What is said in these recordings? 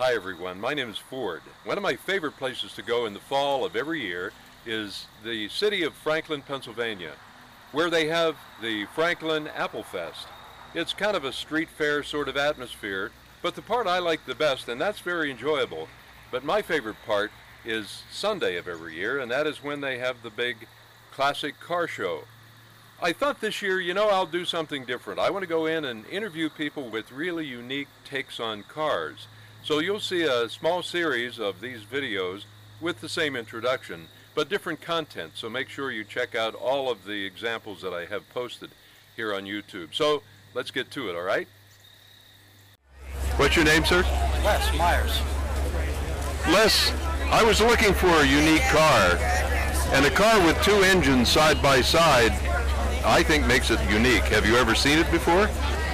Hi everyone, my name is Ford. One of my favorite places to go in the fall of every year is the city of Franklin, Pennsylvania, where they have the Franklin Apple Fest. It's kind of a street fair sort of atmosphere, but the part I like the best, and that's very enjoyable, but my favorite part is Sunday of every year, and that is when they have the big classic car show. I thought this year, I'll do something different. I want to go in and interview people with really unique takes on cars. So you'll see a small series of these videos with the same introduction, but different content. So make sure you check out all of the examples that I have posted here on YouTube. So let's get to it, all right? What's your name, sir? Les Myers. Les, I was looking for a unique car, and a car with two engines side by side, I think makes it unique. Have you ever seen it before?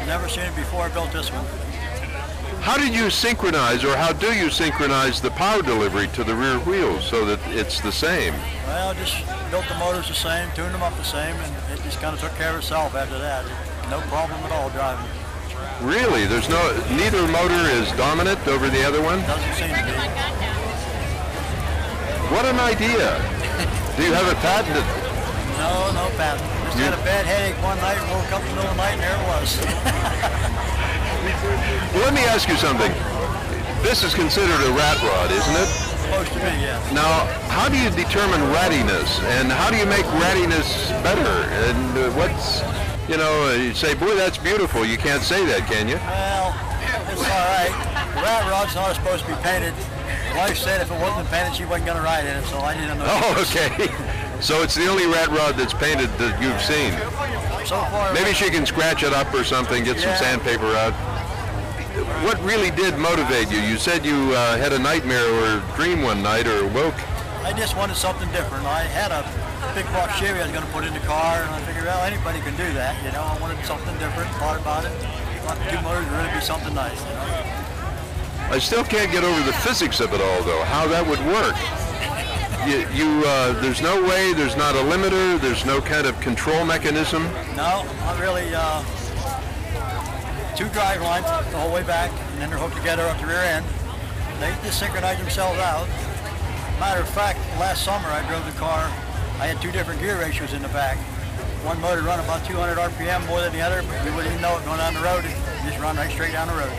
Never seen it before. I built this one. How did you synchronize, or how do you synchronize the power delivery to the rear wheels so that it's the same? Well, just built the motors the same, tuned them up the same, and it just kind of took care of itself after that. No problem at all driving. Really? Neither motor is dominant over the other one? Doesn't seem to be. What an idea. Do you have it patented? No patent. Just had a bad headache one night, woke up in the middle of the night, and there it was. Well, let me ask you something. This is considered a rat rod, isn't it? Supposed to be, yeah. Now, how do you determine rattiness, and how do you make rattiness better? And you say, boy, that's beautiful. You can't say that, can you? Well, it's all right. The rat rod's not supposed to be painted. My wife said if it wasn't painted, she wasn't going to ride in it, so I didn't know. Oh, okay. So it's the only rat rod that's painted that you've seen. So far, maybe she can scratch it up or something, get some sandpaper out. What really did motivate you? You said you had a nightmare or dream one night or awoke. I just wanted something different. I had a big block Chevy I was going to put in the car, and I figured, well, anybody can do that. I wanted something different, thought about it. Thought the two motors would really be something nice. I still can't get over the physics of it all, though, how that would work. There's no way, there's not a limiter, there's no kind of control mechanism? No, not really. Two drive lines the whole way back, and then they're hooked together up the rear end. They just synchronize themselves out. Matter of fact, last summer I drove the car. I had two different gear ratios in the back. One motor run about 200 RPM more than the other, but you wouldn't even know it going down the road. It just run right straight down the road.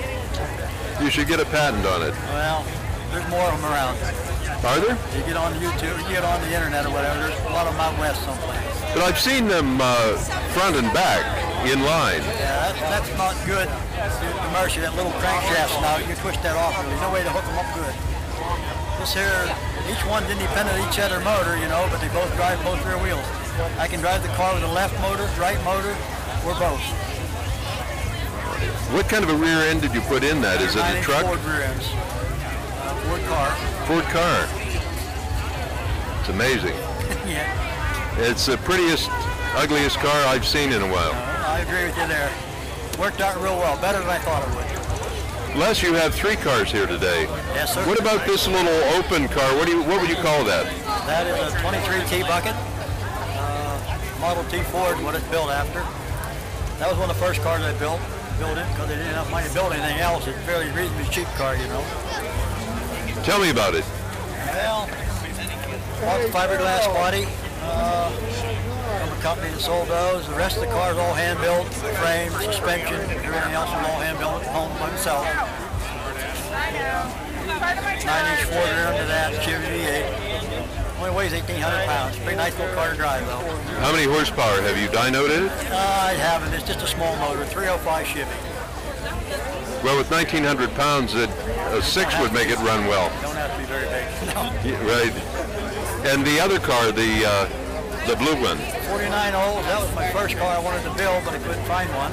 You should get a patent on it. Well, there's more of them around. Are there? You get on YouTube, you get on the internet or whatever, there's a lot of them out west someplace. But I've seen them front and back in line. Yeah, that's not good. The Mercy, that little crankshaft now, you twist that off. There's no way to hook them up good. This here, each one's independent of each other motor, but they both drive both rear wheels. I can drive the car with the left motor, right motor, or both. What kind of a rear end did you put in that? Is it a truck? Ford rear ends. Ford car. Ford car. It's amazing. Yeah. It's the prettiest, ugliest car I've seen in a while. I agree with you there. Worked out real well, better than I thought it would. Les, you have three cars here today. Yes, sir. What about this little open car? What would you call that? That is a 23T bucket. Model T Ford, what it's built after. That was one of the first cars I built it because they didn't have money to build anything else. It's a fairly reasonably cheap car, Tell me about it. Well, bought the fiberglass body from a company that sold those. The rest of the car is all hand-built, frame, suspension, everything else is all hand-built at home by myself. 9-inch Ford rear under that, Chevy V8. Only weighs 1,800 pounds. Pretty nice little car to drive, though. How many horsepower have you dynoed it? I haven't. It's just a small motor, 305 Chevy. Well, with 1,900 pounds, a 6 would make it run well. Don't have to be very big. No. Yeah, right. And the other car, the blue one. 49 O's. That was my first car I wanted to build, but I couldn't find one.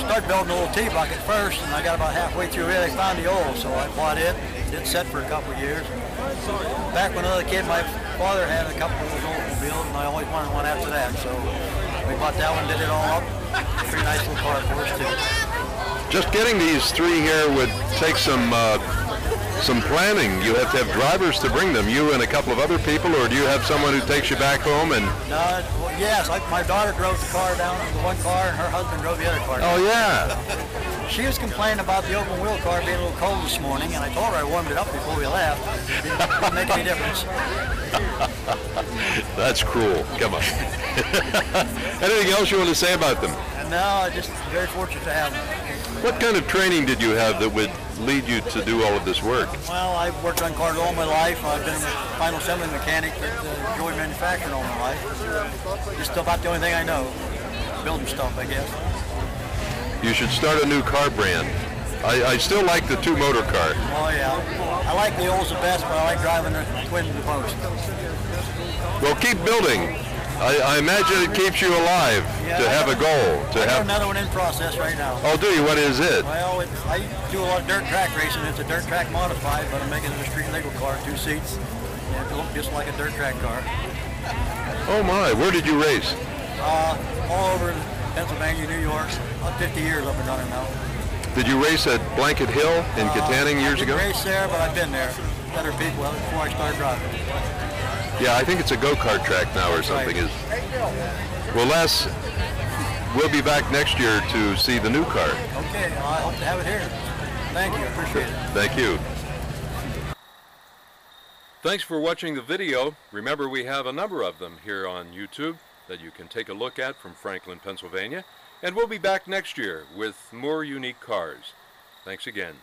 Started building a little T-bucket first, and I got about halfway through it. I found the old, so I bought it. It set for a couple of years. Back when I was a kid, my father had a couple of those Oldsmobiles, and I always wanted one after that. So we bought that one, did it all up. Pretty nice little car for us too. Just getting these three here would take some planning. You have to have drivers to bring them, you and a couple of other people, or do you have someone who takes you back home? And yes, my daughter drove the car down, one car, and her husband drove the other car. Oh yeah. She was complaining about the open wheel car being a little cold this morning, and I told her I warmed it up before we left. Didn't make any difference. That's cruel. Come on. Anything else you want to say about them? No, I'm just very fortunate to have them. What kind of training did you have that would lead you to do all of this work? Well, I've worked on cars all my life. I've been a final assembly mechanic at Joy Manufacturing all my life. Just about the only thing I know. Building stuff, I guess. You should start a new car brand. I still like the two-motor car. Oh, yeah. I like the olds the best, but I like driving the twin the most. Well, keep building. I imagine it keeps you alive to have a goal. I have another one in process right now. Oh, do you? What is it? Well, I do a lot of dirt track racing. It's a dirt track modified, but I'm making it a street legal car, 2 seats. And it looks just like a dirt track car. Oh my, where did you race? All over Pennsylvania, New York. About 50 years up and running now. Did you race at Blanket Hill in Katanning years ago? I didn't race there, but I've been there. Better people before I started driving. Yeah, I think it's a go-kart track now or something. Right. Well, Les, we'll be back next year to see the new car. Okay, well, I hope to have it here. Thank you, I appreciate it. Thank you. Thanks for watching the video. Remember, we have a number of them here on YouTube that you can take a look at from Franklin, Pennsylvania. And we'll be back next year with more unique cars. Thanks again.